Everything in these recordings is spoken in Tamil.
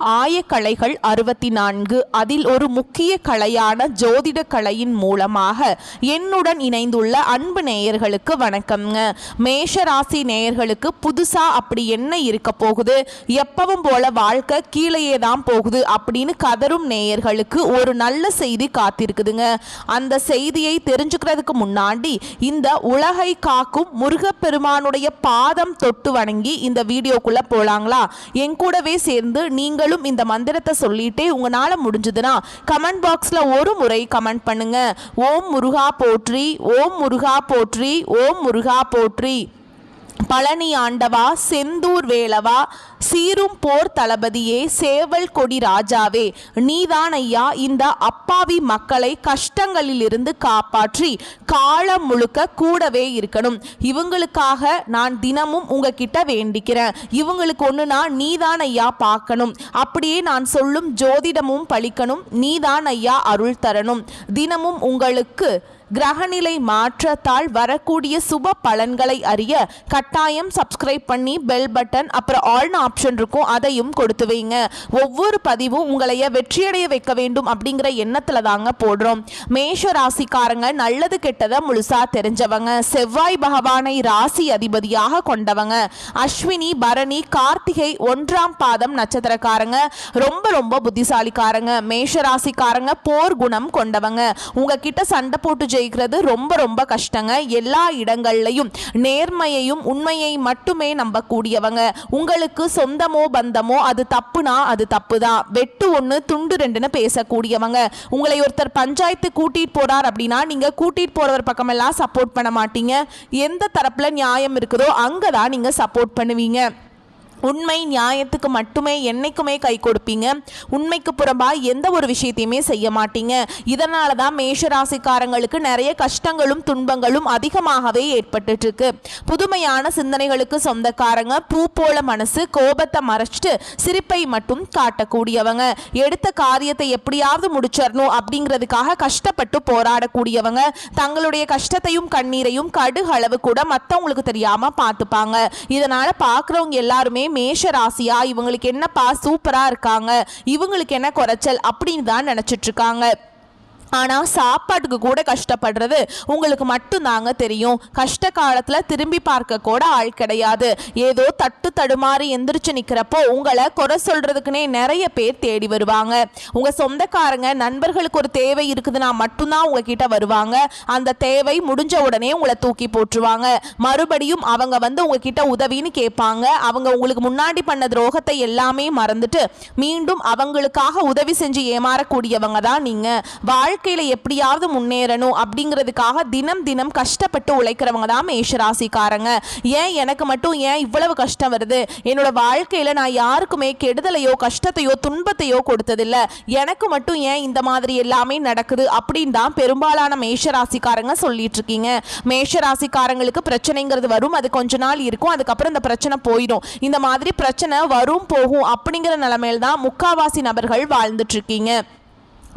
ஆயக்கலைகள் 64 அதில் ஒரு முக்கிய கலையான ஜோதிட கலையின் மூலமாக என்னுடன் இணைந்துள்ள அன்பு நேயர்களுக்கு வணக்கம்ங்க. மேஷராசி நேயர்களுக்கு புதுசா அப்படி என்ன இருக்க போகுது, எப்பவும் போல வாழ்க்கை கீழேயே தான் போகுது அப்படின்னு கதரும் நேயர்களுக்கு ஒரு நல்ல செய்தி காத்திருக்குதுங்க. அந்த செய்தியை தெரிஞ்சுக்கிறதுக்கு முன்னாடி இந்த உலகை காக்கும் முருகப்பெருமானுடைய பாதம் தொட்டு வணங்கி இந்த வீடியோக்குள்ள போலாங்களா? என் கூடவே சேர்ந்து நீங்கள் இந்த மந்திரத்தை சொல்லிட்டே உங்களால முடிஞ்சதுன்னா கமெண்ட் பாக்ஸ்ல ஒரு முறை கமெண்ட் பண்ணுங்க. ஓம் முருகா போற்றி, ஓம் முருகா போற்றி, ஓம் முருகா போற்றி. பழனி ஆண்டவா, செந்தூர் வேலவா, சீரும் போர் தளபதியே, சேவல் கொடி ராஜாவே, நீதான் ஐயா இந்த அப்பாவி மக்களை கஷ்டங்களிலிருந்து காப்பாற்றி காலம் முழுக்க கூடவே இருக்கணும். இவங்களுக்காக நான் தினமும் உங்ககிட்ட வேண்டிக்கிறேன். இவங்களுக்கு ஒண்ணுனா நீதான் ஐயா பார்க்கணும். அப்படியே நான் சொல்லும் ஜோதிடமும் பழிக்கணும். நீதான் ஐயா அருள் தரணும். தினமும் உங்களுக்கு கிரகநிலை மாற்றத்தால் வரக்கூடிய சுப பலன்களை அறிய கட்டாயம் சப்ஸ்கிரைப் பண்ணி பெல் பட்டன் அப்புறம் ஆல்னு ஆப்ஷன் இருக்கும், அதையும் கொடுத்து வைங்க. ஒவ்வொரு பதிவும் உங்களைய வெற்றியடைய வைக்க வேண்டும் அப்படிங்கிற எண்ணத்துல தாங்க போடுறோம். மேஷ ராசிக்காரங்க நல்லது கெட்டதை முழுசா தெரிஞ்சவங்க. செவ்வாய் பகவானை ராசி அதிபதியாக கொண்டவங்க. அஸ்வினி, பரணி, கார்த்திகை 1ஆம் பாதம் நட்சத்திரக்காரங்க. ரொம்ப ரொம்ப புத்திசாலிக்காரங்க. மேஷ ராசிக்காரங்க போர் குணம் கொண்டவங்க. உங்ககிட்ட சண்டை போட்டு ஜெயிக்கிறது ரொம்ப ரொம்ப கஷ்டங்க. எல்லா இடங்கள்லையும் நேர்மையையும் உண்மையை மட்டுமே நம்பக்கூடியவங்க. உங்களுக்கு சொந்தமோ பந்தமோ அது தப்புனா அது தப்புதான், வெட்டு ஒன்று துண்டு ரெண்டுன்னு பேசக்கூடியவங்க. உங்களை ஒருத்தர் பஞ்சாயத்து கூட்டிட்டு போறார் அப்படின்னா நீங்க கூட்டிட்டு போறவர் பக்கமெல்லாம் சப்போர்ட் பண்ண மாட்டீங்க. எந்த தரப்புல நியாயம் இருக்குதோ அங்கதான் நீங்க சப்போர்ட் பண்ணுவீங்க. உண்மை நியாயத்துக்கு மட்டுமே என்னைக்குமே கை கொடுப்பீங்க. உண்மைக்கு புறம்பா எந்த ஒரு விஷயத்தையுமே செய்ய மாட்டீங்க. இதனால தான் மேஷராசிக்காரங்களுக்கு நிறைய கஷ்டங்களும் துன்பங்களும் அதிகமாகவே ஏற்பட்டு இருக்கு. புதுமையான சிந்தனைகளுக்கு சொந்தக்காரங்க. பூ போல மனசு, கோபத்தை மறைச்சிட்டு சிரிப்பை மட்டும் காட்டக்கூடியவங்க. எடுத்த காரியத்தை எப்படியாவது முடிச்சிடணும் அப்படிங்கிறதுக்காக கஷ்டப்பட்டு போராடக்கூடியவங்க. தங்களுடைய கஷ்டத்தையும் கண்ணீரையும் கடுகு அளவு கூட மற்றவங்களுக்கு தெரியாம பார்த்துப்பாங்க. இதனால பார்க்குறவங்க எல்லாருமே மேஷ ராசியா இவங்களுக்கு என்னப்பா சூப்பரா இருக்காங்க, இவங்களுக்கு என்ன குறைச்சல் அப்படின்னு தான் நினைச்சிட்டு இருக்காங்க. ஆனால் சாப்பாட்டுக்கு கூட கஷ்டப்படுறது உங்களுக்கு மட்டும்தாங்க தெரியும். கஷ்ட காலத்தில் திரும்பி பார்க்க கூட ஆள் கிடையாது. ஏதோ தட்டு தடுமாறி எந்திரிச்சு நிற்கிறப்போ உங்களை குறை சொல்றதுக்குன்னே நிறைய பேர் தேடி வருவாங்க. உங்கள் சொந்தக்காரங்க நண்பர்களுக்கு ஒரு தேவை இருக்குதுன்னா மட்டும்தான் உங்ககிட்ட வருவாங்க. அந்த தேவை முடிஞ்ச உடனே உங்களை தூக்கி போட்டுருவாங்க. மறுபடியும் அவங்க வந்து உங்ககிட்ட உதவின்னு கேட்பாங்க. அவங்க உங்களுக்கு முன்னாடி பண்ண துரோகத்தை எல்லாமே மறந்துட்டு மீண்டும் அவங்களுக்காக உதவி செஞ்சு ஏமாறக்கூடியவங்க தான் நீங்கள். வாழ்க்கையில எப்படியாவது முன்னேறணும் அப்படிங்கிறதுக்காக தினம் தினம் கஷ்டப்பட்டு உழைக்கிறவங்க தான் மேஷராசிக்காரங்க. ஏன் எனக்கு மட்டும் ஏன் இவ்வளவு கஷ்டம் வருது, என்னோட வாழ்க்கையில நான் யாருக்குமே கெடுதலையோ கஷ்டத்தையோ துன்பத்தையோ கொடுத்ததில்லை, எனக்கு மட்டும் ஏன் இந்த மாதிரி எல்லாமே நடக்குது அப்படின்னு தான் பெரும்பாலான மேஷராசிக்காரங்க சொல்லிட்டு இருக்கீங்க. மேஷராசிக்காரங்களுக்கு பிரச்சனைங்கிறது வரும், அது கொஞ்ச நாள் இருக்கும், அதுக்கப்புறம் இந்த பிரச்சனை போயிடும். இந்த மாதிரி பிரச்சனை வரும் போகும் அப்படிங்கிற நிலைமையில தான் முக்காவாசி நபர்கள் வாழ்ந்துட்டு இருக்கீங்க.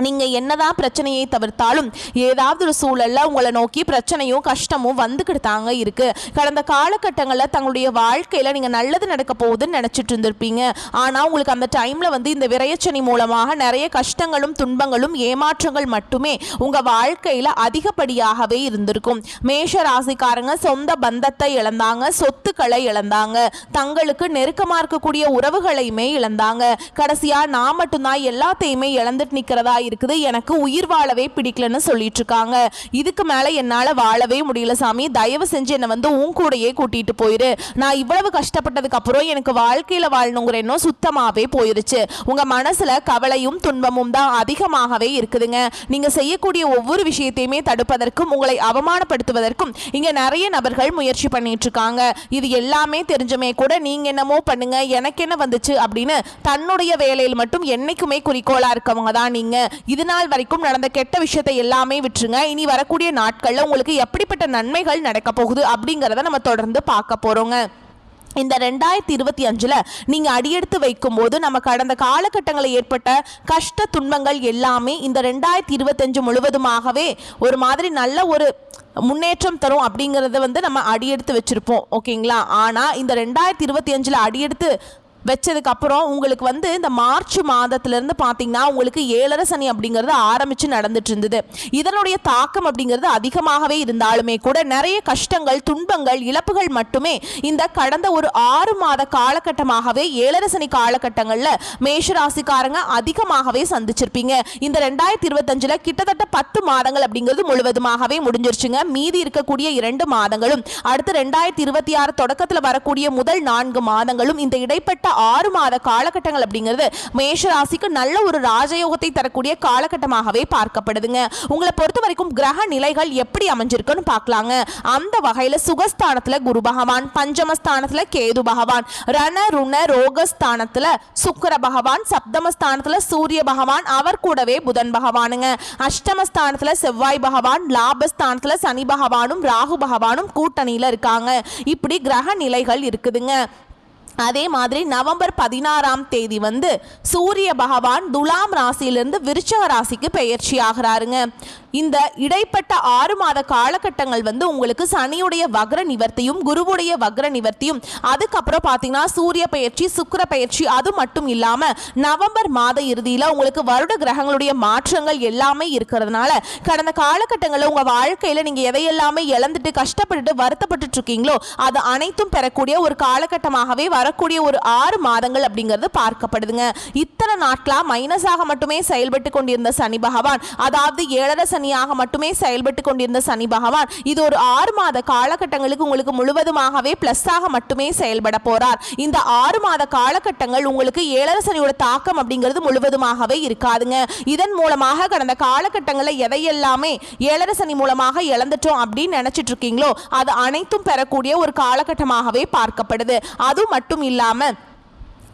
நீங்கள் என்னதான் பிரச்சனையை தவிர்த்தாலும் ஏதாவது ஒரு சூழலில் உங்களை நோக்கி பிரச்சனையும் கஷ்டமும் வந்துக்கிட்டு தாங்க இருக்கு. கடந்த காலகட்டங்களில் தங்களுடைய வாழ்க்கையில் நீங்கள் நல்லது நடக்க போகுதுன்னு நினச்சிட்டு இருந்திருப்பீங்க. ஆனால் உங்களுக்கு அந்த டைமில் வந்து இந்த விரயச்சனி மூலமாக நிறைய கஷ்டங்களும் துன்பங்களும் ஏமாற்றங்கள் மட்டுமே உங்கள் வாழ்க்கையில் அதிகப்படியாகவே இருந்திருக்கும். மேஷ ராசிக்காரங்க சொந்த பந்தத்தை இழந்தாங்க, சொத்துக்களை இழந்தாங்க, தங்களுக்கு நெருக்கமாக இருக்கக்கூடிய உறவுகளையுமே இழந்தாங்க. கடைசியாக நான் மட்டும்தான் எல்லாத்தையுமே இழந்துட்டு நிற்கிறதா இருக்குது, எனக்கு உயிர் வாழவே பிடிக்கலன்னு சொல்லிட்டு இருக்காங்க. இதுக்கு மேல என்னால வாழவே முடியல சாமி, தயவு செஞ்சு என்னை வந்து உன் கூடையே கூட்டிட்டு போயிரு. நான் இவ்வளவு கஷ்டப்பட்டதுக்கு அப்புறம் எனக்கு வாழ்க்கையில வாழணுங்கிற எண்ணம் சுத்தமாவே போயிருச்சு. உங்க மனசுல கவலையும் துன்பமும் தான் அதிகமாகவே இருக்குதுங்க. நீங்க செய்யக்கூடிய ஒவ்வொரு விஷயத்தையுமே தடுப்பதற்கும் உங்களை அவமானப்படுத்துவதற்கும் இங்க நிறைய நபர்கள் முயற்சி பண்ணிட்டு இருக்காங்க. இது எல்லாமே தெரிஞ்சுமே கூட நீங்க என்னமோ பண்ணுங்க எனக்கு என்ன வந்துச்சு அப்படின்னு தன்னுடைய வேலையில் மட்டும் என்னைக்குமே குறிக்கோளா இருக்கவங்க தான் நீங்க. இது நாள் வரைக்கும் நடந்த கெட்ட விஷயத்தை எல்லாமே விட்டுருங்க. இனி வரக்கூடிய நாட்கள்ல உங்களுக்கு எப்படிப்பட்ட நன்மைகள் நடக்க போகுது அப்படிங்கிறத நம்ம தொடர்ந்து பார்க்க போறோங்க. இந்த 2025 நீங்க அடியெடுத்து வைக்கும் போது நம்ம கடந்த காலகட்டங்களில் ஏற்பட்ட கஷ்ட துன்பங்கள் எல்லாமே இந்த 2025 முழுவதுமாகவே ஒரு மாதிரி நல்ல ஒரு முன்னேற்றம் தரும் அப்படிங்கிறத வந்து நம்ம அடியெடுத்து வச்சிருப்போம். ஓகேங்களா? ஆனால் இந்த 2025 அடியெடுத்து வச்சதுக்கு அப்புறம் உங்களுக்கு வந்து இந்த மார்ச் மாதத்திலிருந்து பார்த்தீங்கன்னா உங்களுக்கு 7.5 சனி அப்படிங்கிறது ஆரம்பிச்சு நடந்துட்டு இருந்தது. இதனுடைய தாக்கம் அப்படிங்கிறது அதிகமாகவே இருந்தாலுமே கூட நிறைய கஷ்டங்கள், துன்பங்கள், இழப்புகள் மட்டுமே இந்த கடந்த ஒரு 6 மாத காலகட்டமாகவே 7.5 சனி காலகட்டங்களில் மேஷராசிக்காரங்க அதிகமாகவே சந்திச்சிருப்பீங்க. இந்த 2025 கிட்டத்தட்ட 10 மாதங்கள் அப்படிங்கிறது முழுவதுமாகவே முடிஞ்சிருச்சுங்க. மீதி இருக்கக்கூடிய 2 மாதங்களும் அடுத்து 2026 தொடக்கத்தில் வரக்கூடிய முதல் 4 மாதங்களும் இந்த இடைப்பட்ட 6 மாத காலகட்டங்கள் அப்படிங்கிறது மேஷராசிக்கு நல்ல ஒரு ராஜயோகத்தை தரக்கூடிய காலகட்டமாகவே பார்க்கப்படுதுங்க. உங்களை பொறுத்த வரைக்கும் கிரக நிலைகள் எப்படி அமைஞ்சிருக்குன்னு பார்க்கலாங்க. அந்த வகையில் சுகஸ்தானத்தில் குரு பகவான், பஞ்சமஸ்தானத்தில் கேது பகவான், ரண ருண ரோகஸ்தானத்தில் சுக்கிர பகவான், சப்தமஸ்தானத்தில் சூரிய பகவான், அவர் கூடவே புதன் பகவானுங்க. அஷ்டமஸ்தானத்தில் செவ்வாய் பகவான், லாபஸ்தானத்தில் சனி பகவானும் ராகு பகவானும் கூட்டணியில் இருக்காங்க. இப்படி கிரக நிலைகள் இருக்குதுங்க. அதே மாதிரி நவம்பர் 16ஆம் தேதி வந்து சூரிய பகவான் துலாம் ராசியிலிருந்து விருச்சக ராசிக்கு பெயர்ச்சி ஆகிறாருங்க. இந்த இடைப்பட்ட 6 மாத காலகட்டங்கள் வந்து உங்களுக்கு சனியுடைய வக்ர நிவர்த்தியும் குருவுடைய வக்ர நிவர்த்தியும், அதுக்கப்புறம் பார்த்தீங்கன்னா சூரிய பெயர்ச்சி, சுக்கிர பெயர்ச்சி, அது மட்டும் இல்லாமல் நவம்பர் மாத இறுதியில் உங்களுக்கு வருட கிரகங்களுடைய மாற்றங்கள் எல்லாமே இருக்கிறதுனால கடந்த காலகட்டங்களில் உங்கள் வாழ்க்கையில் நீங்கள் எதையெல்லாமே இழந்துட்டு கஷ்டப்பட்டுட்டு வருத்தப்பட்டு இருக்கீங்களோ அது அனைத்தும் பெறக்கூடிய ஒரு காலகட்டமாகவே வரக்கூடிய ஒரு 6 மாதங்கள் அப்படிங்கிறது பார்க்கப்படுதுங்க. இத்தனை நாட்களாக மைனஸாக மட்டுமே செயல்பட்டு கொண்டிருந்த சனி பகவான், அதாவது 7.5 சனியாக மட்டுமே செயல்பட்டு கொண்டிருந்த சனி பகவான் இது ஒரு 6 மாத காலகட்டங்களுக்கு உங்களுக்கு முழுவதுமாகவே பிளஸ்ஸாக மட்டுமே செயல்பட போறார். இந்த 6 மாத காலகட்டங்கள் உங்களுக்கு 7.5 சனியோட தாக்கம் அப்படிங்கிறது முழுவதுமாகவே இருக்காதுங்க. இதன் மூலமாக கடந்த காலகட்டங்களில் எதையெல்லாமே 7.5 சனி மூலமாக இழந்துட்டோம் அப்படின்னு நினைச்சிட்டு இருக்கீங்களோ அது அனைத்தும் பெறக்கூடிய ஒரு காலகட்டமாகவே பார்க்கப்படுது. அது மட்டும் இல்லாம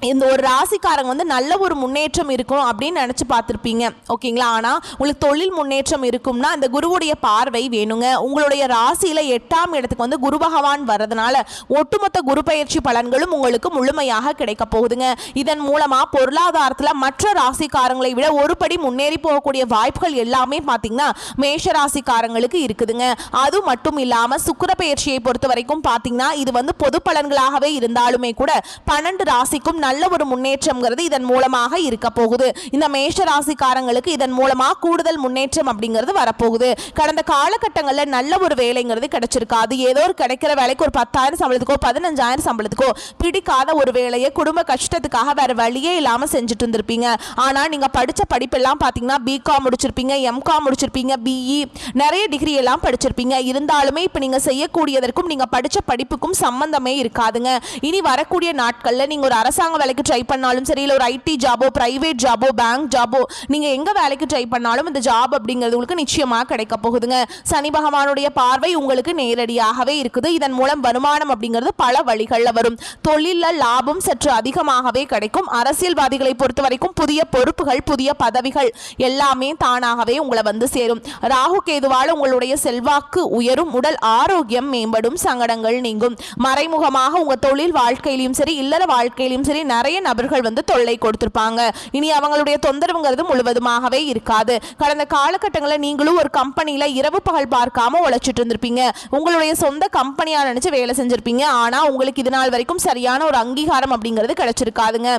இந்த ஒரு ராசிக்காரங்க வந்து நல்ல ஒரு முன்னேற்றம் இருக்கும் அப்படின்னு நினச்சி பார்த்துருப்பீங்க, ஓகேங்களா? ஆனால் உங்களுக்கு தொழில் முன்னேற்றம் இருக்கும்னா அந்த குருவுடைய பார்வை வேணுங்க. உங்களுடைய ராசியில் 8ஆம் இடத்துக்கு வந்து குரு பகவான் வர்றதுனால ஒட்டுமொத்த குரு பயிற்சி பலன்களும் உங்களுக்கு முழுமையாக கிடைக்க போகுதுங்க. இதன் மூலமாக பொருளாதாரத்தில் மற்ற ராசிக்காரங்களை விட ஒரு படி முன்னேறி போகக்கூடிய வாய்ப்புகள் எல்லாமே பார்த்தீங்கன்னா மேஷ ராசிக்காரங்களுக்கு இருக்குதுங்க. அது மட்டும் இல்லாமல் சுக்கிர பயிற்சியை பொறுத்த வரைக்கும் பார்த்தீங்கன்னா இது வந்து பொது பலன்களாகவே இருந்தாலுமே கூட 12 ராசிக்கும் நல்ல ஒரு முன்னேற்றம்ங்கிறது இதன் மூலமாக இருக்க போகுது. இந்த மேஷ ராசிக்காரங்களுக்கு இதன் மூலமா கூடுதல் முன்னேற்றம் அப்படிங்கிறது வரப்போகுது. கடந்த காலகட்டங்களில் நல்ல ஒரு வேலைங்கிறது கிடைச்சிருக்காது. ஏதோ ஒரு கிடைக்கிற வேலைக்கு ஒரு 10,000 சம்பளத்துக்கோ 15,000 சம்பளத்துக்கோ பிடிக்காத ஒரு வேலையை குடும்ப கஷ்டத்துக்காக வேற வழியே இல்லாமல் செஞ்சுட்டு இருந்திருப்பீங்க. ஆனால் நீங்கள் படித்த படிப்பெல்லாம் பார்த்தீங்கன்னா பிகாம் முடிச்சிருப்பீங்க, எம்காம் முடிச்சிருப்பீங்க, பிஇ நிறைய டிகிரி எல்லாம் படிச்சிருப்பீங்க. இருந்தாலுமே இப்போ நீங்கள் செய்யக்கூடியதற்கும் நீங்கள் படித்த படிப்புக்கும் சம்பந்தமே இருக்காதுங்க. இனி வரக்கூடிய நாட்களில் நீங்கள் ஒரு அரசாங்க வேலைக்கு ட்ரை பண்ணாலும் சரி, இல்லை ஒரு ஐடி ஜாபோ, பிரைவேட் ஜாபோ, பேங்க் ஜாபோ, நீங்கள் எங்கே வேலைக்கு ட்ரை பண்ணாலும் இந்த ஜாப் அப்படிங்கிறது உங்களுக்கு நிச்சயமாக கிடைக்க போகுதுங்க. சனி பகவானுடைய பார்வை உங்களுக்கு நேரடியாகவே இருக்குது. இதன் மூலம் வருமானம் அப்படிங்கிறது பல வழிகளில் வரும். தொழிலில் லாபம் சற்று அதிகமாகவே கிடைக்கும். அரசியல்வாதிகளை பொறுத்த வரைக்கும் புதிய பொறுப்புகள், புதிய பதவிகள் எல்லாமே தானாகவே உங்களை வந்து சேரும். ராகு கேதுவால் உங்களுடைய செல்வாக்கு உயரும், உடல் ஆரோக்கியம் மேம்படும், சங்கடங்கள் நீங்கும். மறைமுகமாக உங்கள் தொழில் வாழ்க்கையிலும் சரி, இல்லற வாழ்க்கையிலும் சரி நிறைய நபர்கள் வந்து தொல்லை கொடுத்திருப்பாங்க. இனி அவங்களுடைய தொந்தரவுங்கிறது முழுவதுமாகவே இருக்காது. கடந்த காலகட்டங்களில் நீங்களும் ஒரு கம்பெனியில் இரவு பகல் பார்க்காம உழைச்சிட்டு இருந்திருப்பீங்க. உங்களுடைய சொந்த கம்பெனியா நினைச்சு வேலை செஞ்சிருப்பீங்க. ஆனா உங்களுக்கு இது நாள் வரைக்கும் சரியான ஒரு அங்கீகாரம் அப்படிங்கிறது கிடைச்சிருக்காதுங்க.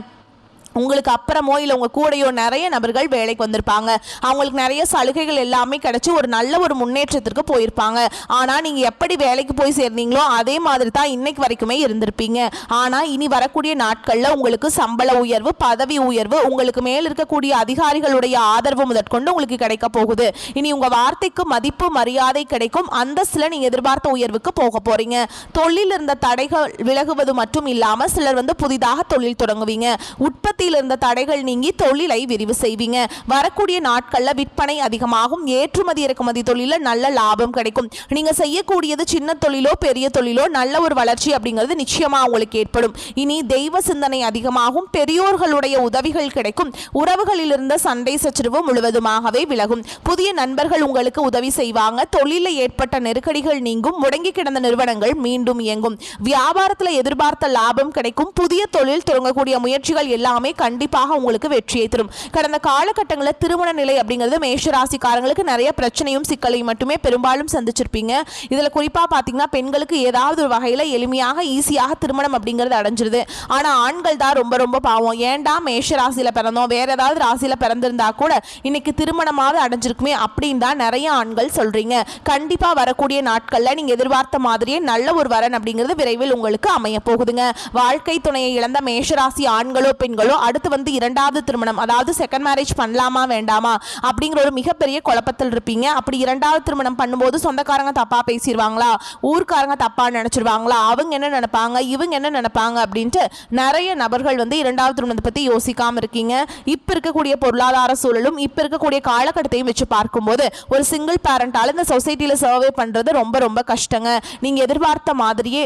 உங்களுக்கு அப்புறமோ இல்லை உங்கள் கூடையோ நிறைய நபர்கள் வேலைக்கு வந்திருப்பாங்க. அவங்களுக்கு நிறைய சலுகைகள் எல்லாமே கிடைச்சி ஒரு நல்ல ஒரு முன்னேற்றத்திற்கு போயிருப்பாங்க. ஆனால் நீங்கள் எப்படி வேலைக்கு போய் சேர்ந்தீங்களோ அதே மாதிரி தான் இன்னைக்கு வரைக்குமே இருந்திருப்பீங்க. ஆனால் இனி வரக்கூடிய நாட்களில் உங்களுக்கு சம்பள உயர்வு, பதவி உயர்வு, உங்களுக்கு மேல் இருக்கக்கூடிய அதிகாரிகளுடைய ஆதரவு முதற்கொண்டு உங்களுக்கு கிடைக்க போகுது. இனி உங்கள் வார்த்தைக்கு மதிப்பு, மரியாதை கிடைக்கும். அந்தஸ்தில் நீங்கள் எதிர்பார்த்த உயர்வுக்கு போக போறீங்க. தொழில் இருந்த தடைகள் விலகுவது மட்டும் இல்லாமல் சிலர் வந்து புதிதாக தொழில் தொடங்குவீங்க. உற்பத்தி இருந்த தடைகள் நீங்கி தொழிலை விரிவு செய்வீங்க. வரக்கூடிய நாட்கள்ல விற்பனை அதிகமாகும். ஏற்றுமதி இறக்குமதி தொழில நல்ல லாபம் கிடைக்கும். நீங்க செய்யக்கூடியது சின்ன தொழிலோ பெரிய தொழிலோ நல்ல ஒரு வளர்ச்சி அப்படிங்கிறது நிச்சயமா உங்களுக்கு ஏற்படும். இனி தெய்வ சிந்தனை அதிகமாகும். பெரியோர்களுடைய உதவிகள் கிடைக்கும். உறவுகளில் இருந்த சண்டை சச்சரவு முழுவதுமாகவே விலகும். புதிய நண்பர்கள் உங்களுக்கு உதவி செய்வாங்க. தொழிலில் ஏற்பட்ட நெருக்கடிகள் நீங்கும். முடங்கி கிடந்த நிறுவனங்கள் மீண்டும் இயங்கும். வியாபாரத்தில் எதிர்பார்த்த லாபம் கிடைக்கும். புதிய தொழில் தொடங்கக்கூடிய முயற்சிகள் எல்லாமே எல்லாமே கண்டிப்பாக உங்களுக்கு வெற்றியை தரும். கடந்த காலகட்டங்களில் திருமண நிலை அப்படிங்கிறது மேஷராசிக்காரங்களுக்கு நிறைய பிரச்சனையும் சிக்கலையும் மட்டுமே பெரும்பாலும் சந்திச்சிருப்பீங்க. இதில் குறிப்பாக பார்த்தீங்கன்னா பெண்களுக்கு ஏதாவது ஒரு வகையில் எளிமையாக ஈஸியாக திருமணம் அப்படிங்கிறது அடைஞ்சிருது. ஆனால் ஆண்கள் தான் ரொம்ப ரொம்ப பாவம். ஏன்டா மேஷ ராசியில் பிறந்தோம், வேற ஏதாவது ராசியில் பிறந்திருந்தா கூட இன்னைக்கு திருமணமாவது அடைஞ்சிருக்குமே அப்படின்னு தான் நிறைய ஆண்கள் சொல்றீங்க. கண்டிப்பாக வரக்கூடிய நாட்களில் நீங்கள் எதிர்பார்த்த மாதிரியே நல்ல ஒரு வரன் அப்படிங்கிறது விரைவில் உங்களுக்கு அமைய போகுதுங்க. வாழ்க்கை துணையை இழந்த மேஷராசி ஆண்களோ பெண்களோ அடுத்து வந்து இரண்டாவது திருமணம், அதாவது செகண்ட் மேரேஜ் பண்ணலாமா வேண்டாமா அப்படிங்கிற ஒரு மிகப்பெரிய குழப்பத்தில் இருப்பீங்க. அப்படி இரண்டாவது திருமணம் பண்ணும்போது சொந்தக்காரங்க தப்பா பேசிடுவாங்களா, ஊர்க்காரங்க தப்பா நினைச்சிருவாங்களா, அவங்க என்ன நினைப்பாங்க, இவங்க என்ன நினைப்பாங்க அப்படின்ட்டு நிறைய நபர்கள் வந்து இரண்டாவது திருமணத்தை பத்தி யோசிக்காம இருக்கீங்க. இப்ப இருக்கக்கூடிய பொருளாதார சூழலும் இப்ப இருக்கக்கூடிய காலகட்டத்தையும் வச்சு பார்க்கும்போது ஒரு சிங்கிள் பேரண்டால இந்த சொசைட்டில சர்வே பண்றது ரொம்ப ரொம்ப கஷ்டங்க. நீங்க எதிர்பார்த்த மாதிரியே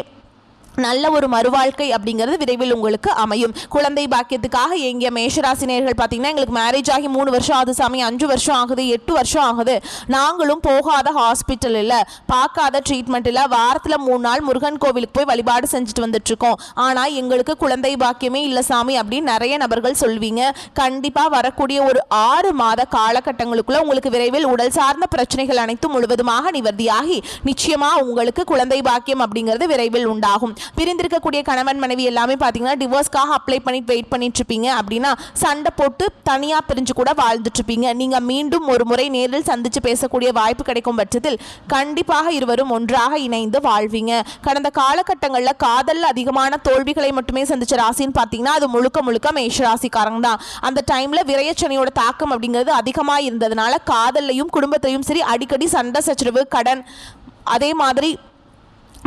நல்ல ஒரு மறுவாழ்க்கை அப்படிங்கிறது விரைவில் உங்களுக்கு அமையும். குழந்தை பாக்கியத்துக்காக எங்கிய மேஷராசினியர்கள் பார்த்தீங்கன்னா எங்களுக்கு மேரேஜ் ஆகி 3 வருஷம் ஆகுது சாமி, 5 வருஷம் ஆகுது, 8 வருஷம் ஆகுது, நாங்களும் போகாத ஹாஸ்பிட்டல் இல்லை, பார்க்காத ட்ரீட்மெண்ட் இல்லை, வாரத்தில் 3 நாள் முருகன் கோவிலுக்கு போய் வழிபாடு செஞ்சுட்டு வந்துட்டுருக்கோம், ஆனால் எங்களுக்கு குழந்தை பாக்கியமே இல்லை சாமி அப்படின்னு நிறைய நபர்கள் சொல்வீங்க. கண்டிப்பாக வரக்கூடிய ஒரு 6 மாத காலகட்டங்களுக்குள்ள உங்களுக்கு விரைவில் உடல் சார்ந்த பிரச்சனைகள் அனைத்தும் முழுவதுமாக நிவர்த்தியாகி நிச்சயமாக உங்களுக்கு குழந்தை பாக்கியம் அப்படிங்கிறது விரைவில் உண்டாகும். பிரிந்திருக்கக்கூடிய கணவன் மனைவி எல்லாமே பார்த்தீங்கன்னா டிவோர்ஸ்க்காக அப்ளை பண்ணிட்டு வெயிட் பண்ணிட்டு இருப்பீங்க. அப்படின்னா சண்டை போட்டு தனியாக பிரிஞ்சு கூட வாழ்ந்துட்டு இருப்பீங்க. நீங்கள் மீண்டும் ஒரு முறை நேரில் சந்திச்சு பேசக்கூடிய வாய்ப்பு கிடைக்கும் பட்சத்தில் கண்டிப்பாக இருவரும் ஒன்றாக இணைந்து வாழ்வீங்க. கடந்த காலகட்டங்களில் காதலில் அதிகமான தோல்விகளை மட்டுமே சந்திச்ச ராசின்னு பார்த்தீங்கன்னா அது முழுக்க முழுக்க மேஷராசிக்காரங்க தான். அந்த டைமில் விரயச்சனையோட தாக்கம் அப்படிங்கிறது அதிகமாக இருந்ததுனால காதல்லையும் குடும்பத்திலையும் சரி அடிக்கடி சண்டை சச்சரவு, கடன், அதே மாதிரி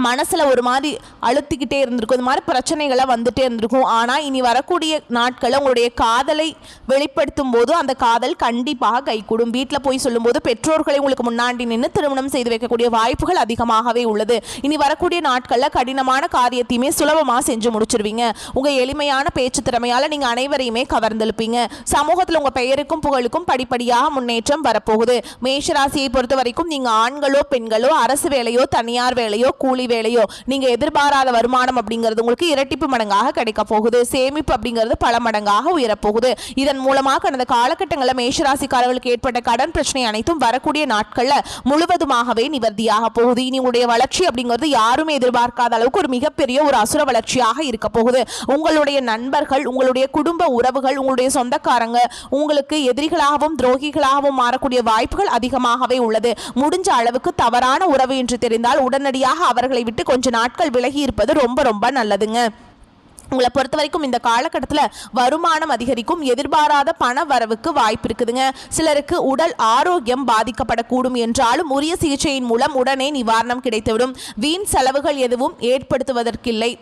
மனசில் ஒரு மாதிரி அழுத்திக்கிட்டே இருந்திருக்கும். இது மாதிரி பிரச்சனைகளை வந்துட்டே இருந்திருக்கும். ஆனால் இனி வரக்கூடிய நாட்களில் உங்களுடைய காதலை வெளிப்படுத்தும் போது அந்த காதல் கண்டிப்பாக கைகூடும். வீட்டில் போய் சொல்லும்போது பெற்றோர்களை உங்களுக்கு முன்னாடி நின்று திருமணம் செய்து வைக்கக்கூடிய வாய்ப்புகள் அதிகமாகவே உள்ளது. இனி வரக்கூடிய நாட்களில் கடினமான காரியத்தையுமே சுலபமாக செஞ்சு முடிச்சிருவீங்க. உங்கள் எளிமையான பேச்சு திறமையால் நீங்கள் அனைவரையுமே கவர்ந்தெழுப்பீங்க. சமூகத்தில் உங்கள் பெயருக்கும் புகழுக்கும் படிப்படியாக முன்னேற்றம் வரப்போகுது. மேஷராசியை பொறுத்த வரைக்கும் நீங்கள் ஆண்களோ பெண்களோ அரசு வேலையோ தனியார் வேலையோ கூலி வேலையோ நீங்க எதிர்பாராத வருமானம் அப்படிங்கிறது உங்களுக்கு இரட்டிப்பு மடங்காக கிடைக்க போகுது. சேமிப்பு அப்படிங்கிறது பல மடங்காக உயரப்போகுது. இதன் மூலமாக கடந்த காலகட்டங்களில் மேஷராசிக்காரர்களுக்கு ஏற்பட்ட கடன் பிரச்சனை அனைத்தும் வரக்கூடிய நாட்களில் முழுவதுமாகவே நிவர்த்தியாக போகுது. இனி உங்களுடைய வளர்ச்சி அப்படிங்கிறது யாருமே எதிர்பார்க்காத அளவுக்கு ஒரு மிகப்பெரிய ஒரு அசுர வளர்ச்சியாக இருக்க போகுது. உங்களுடைய நண்பர்கள், உங்களுடைய குடும்ப உறவுகள், உங்களுடைய சொந்தக்காரங்க உங்களுக்கு எதிரிகளாகவும் துரோகிகளாகவும் மாறக்கூடிய வாய்ப்புகள் அதிகமாகவே உள்ளது. முடிஞ்ச அளவுக்கு தவறான உறவு என்று தெரிந்தால் உடனடியாக அவர்கள் விட்டு கொஞ்ச நாட்கள் விலகி இருப்பது ரொம்ப ரொம்ப நல்லதுங்க. உங்களை பொறுத்த வரைக்கும் இந்த காலகட்டத்தில் வருமானம் அதிகரிக்கும். எதிர்பாராத பண வரவுக்கு வாய்ப்பு இருக்குதுங்க. சிலருக்கு உடல் ஆரோக்கியம் பாதிக்கப்படக்கூடும் என்றாலும் உரிய சிகிச்சையின் மூலம் உடனே நிவாரணம் கிடைத்துவிடும். வீண் செலவுகள் எதுவும் ஏற்படுத்துவதற்கில்லை.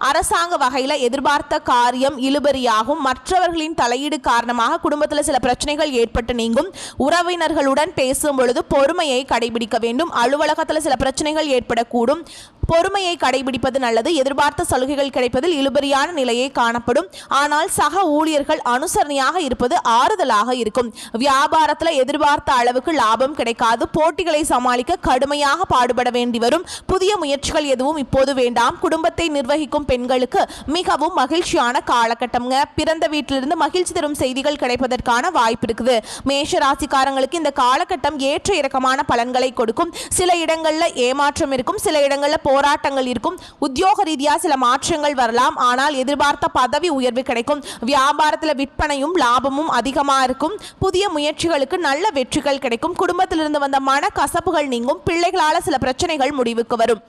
அரசாங்க வகையில் எதிர்பார்த்த காரியம் இழுபறியாகும். மற்றவர்களின் தலையீடு காரணமாக குடும்பத்தில் சில பிரச்சனைகள் ஏற்பட்டு நீங்கும். உறவினர்களுடன் பேசும் பொழுது பொறுமையை கடைபிடிக்க வேண்டும். அலுவலகத்தில் சில பிரச்சனைகள் ஏற்படக்கூடும். பொறுமையை கடைபிடிப்பது நல்லது. எதிர்பார்த்த சலுகைகள் கிடைப்பதில் இழுபறியான நிலையை காணப்படும். ஆனால் சக ஊழியர்கள் அனுசரணையாக இருப்பது ஆறுதலாக இருக்கும். வியாபாரத்தில் எதிர்பார்த்த அளவுக்கு லாபம் கிடைக்காது. போட்டிகளை சமாளிக்க கடுமையாக பாடுபட வேண்டி வரும். புதிய முயற்சிகள் எதுவும் இப்போது வேண்டாம். குடும்பத்தை நிர்வகிக்கும் பெண்களுக்கு மிகவும் மகிழ்ச்சியான காலகட்டம்ங்க. பிறந்த வீட்டிலிருந்து மகிழ்ச்சி தரும் செய்திகள் கிடைப்பதற்கான வாய்ப்பு இருக்குது. மேஷ ராசிக்காரங்களுக்கு இந்த காலகட்டம் ஏற்ற இறக்கமான பலன்களை கொடுக்கும். சில இடங்கள்ல ஏமாற்றம் இருக்கும், சில இடங்கள்ல போராட்டங்கள் இருக்கும். உத்தியோக ரீதியாக சில மாற்றங்கள் வரலாம். ஆனால் எதிர்பார்த்த பதவி உயர்வு கிடைக்கும். வியாபாரத்தில் விற்பனையும் லாபமும் அதிகமாக இருக்கும். புதிய முயற்சிகளுக்கு நல்ல வெற்றிகள் கிடைக்கும். குடும்பத்திலிருந்து வந்த மன கசப்புகள் நீங்கும். பிள்ளைகளால் சில பிரச்சனைகள் முடிவுக்கு வரும்.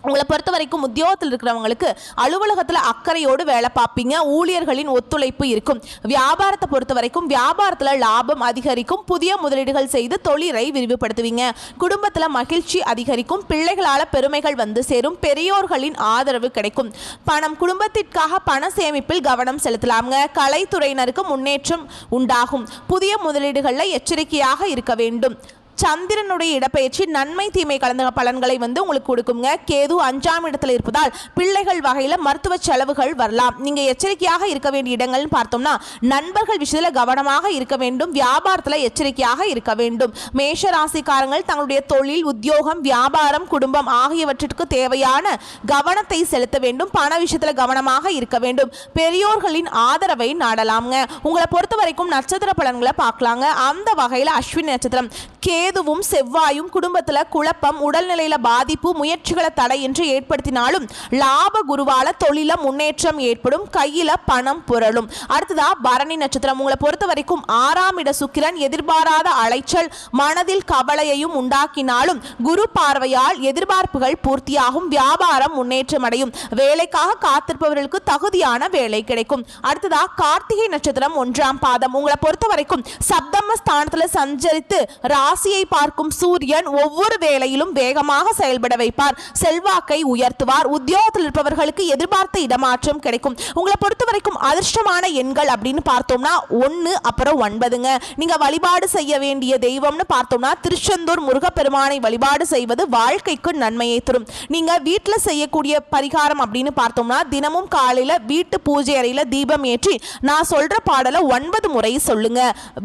உங்களை பொறுத்த வரைக்கும் உத்தியோகத்தில் இருக்கிறவங்களுக்கு அலுவலகத்தில் அக்கறையோடு வேலை பார்ப்பீங்க. ஊழியர்களின் ஒத்துழைப்பு இருக்கும். வியாபாரத்தை பொறுத்த வரைக்கும் வியாபாரத்தில் லாபம் அதிகரிக்கும். புதிய முதலீடுகள் செய்து தொழிலை விரிவுபடுத்துவீங்க. குடும்பத்தில் மகிழ்ச்சி அதிகரிக்கும். பிள்ளைகளால் பெருமைகள் வந்து சேரும். பெரியோர்களின் ஆதரவு கிடைக்கும். பணம், குடும்பத்திற்காக பண சேமிப்பில் கவனம் செலுத்தலாம்ங்க. கலைத்துறையினருக்கு முன்னேற்றம் உண்டாகும். புதிய முதலீடுகளில் எச்சரிக்கையாக இருக்க வேண்டும். சந்திரனுடைய இடப்பெயர்ச்சி நன்மை தீமை கலந்த பலன்களை உங்களுக்கு கொடுக்குங்க. கேது 5ஆம் இடத்துல இருப்பதால் பிள்ளைகள் வகையில மருத்துவ செலவுகள் வரலாம். நீங்க எச்சரிக்கையாக இருக்க வேண்டிய இடங்கள்னு பார்த்தோம்னா நண்பர்கள் விஷயத்துல கவனமாக இருக்க வேண்டும். வியாபாரத்துல எச்சரிக்கையாக இருக்க வேண்டும். மேஷ ராசிக்காரங்கள் தங்களுடைய தொழில், உத்தியோகம், வியாபாரம், குடும்பம் ஆகியவற்றிற்கு தேவையான கவனத்தை செலுத்த வேண்டும். பண விஷயத்துல கவனமாக இருக்க வேண்டும். பெரியோர்களின் ஆதரவை நாடலாம்ங்க. உங்களை பொறுத்த வரைக்கும் நட்சத்திர பலன்களை பார்க்கலாங்க. அந்த வகையில அஸ்வினி நட்சத்திரம். கேதுவும் செவ்வாயும் குடும்பத்துல குழப்பம், உடல்நிலையில பாதிப்பு, முயற்சிகளை தடையின்றி ஏற்படுத்தினாலும் லாப குருவால தொழில முன்னேற்றம் ஏற்படும். கையில பணம் புரளும். அடுத்ததா பரணி நட்சத்திரம். உங்களை பொறுத்த வரைக்கும் 6ஆம் இட சுக்கிரன் எதிர்பாராத அலைச்சல், மனதில் கவலையையும் உண்டாக்கினாலும் குரு பார்வையால் எதிர்பார்ப்புகள் பூர்த்தியாகும். வியாபாரம் முன்னேற்றம் அடையும். வேலைக்காக காத்திருப்பவர்களுக்கு தகுதியான வேலை கிடைக்கும். அடுத்ததா கார்த்திகை நட்சத்திரம் 1ஆம் பாதம். உங்களை பொறுத்த வரைக்கும் சப்தம ஸ்தானத்துல சஞ்சரித்து ராசியை பார்க்கும் சூரியன் ஒவ்வொரு வேளையிலும் வேகமாக செயல்பட வைப்பார். செல்வாக்கை உயர்த்துவார். உத்தியோகத்தில் இருப்பவர்களுக்கு எதிர்பார்த்த இடமாற்றம் கிடைக்கும். உங்களை பொறுத்த வரைக்கும் அதிர்ஷ்டமான எண்கள் அப்படின்னு பார்த்தோம்னா 1 அப்புறம் 9ங்க. நீங்க வழிபாடு செய்ய வேண்டிய தெய்வம்னு பார்த்தோம்னா திருச்செந்தூர் முருகப்பெருமானை வழிபாடு செய்வது வாழ்க்கைக்கு நன்மையை தரும். நீங்க வீட்டில் செய்யக்கூடிய பரிகாரம் அப்படின்னு பார்த்தோம்னா தினமும் காலையில வீட்டு பூஜை அறையில தீபம் ஏற்றி நான் சொல்ற பாடலை 9 முறை சொல்லுங்க.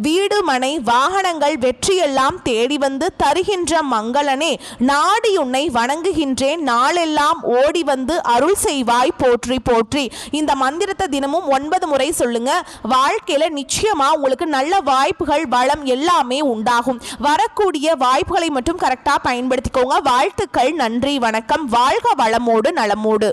வீடு, மனை, வாகனங்கள், வெற்றியெல்லாம் தேடி வந்து தருகின்ற மங்களனே, நாடி உன்னை வணங்குகின்றேன், நாளெல்லாம் ஓடி வந்து அருள் செய்வாய் போற்றி போற்றி. இந்த மந்திரத்தை தினமும் 9 முறை சொல்லுங்க. வாழ்க்கையில நிச்சயமா உங்களுக்கு நல்ல வாய்ப்புகள், வளம் எல்லாமே உண்டாகும். வரக்கூடிய வாய்ப்புகளை மட்டும் கரெக்டா பயன்படுத்திக்கோங்க. வாழ்த்துக்கள். நன்றி, வணக்கம். வாழ்க வளமோடு நலமோடு.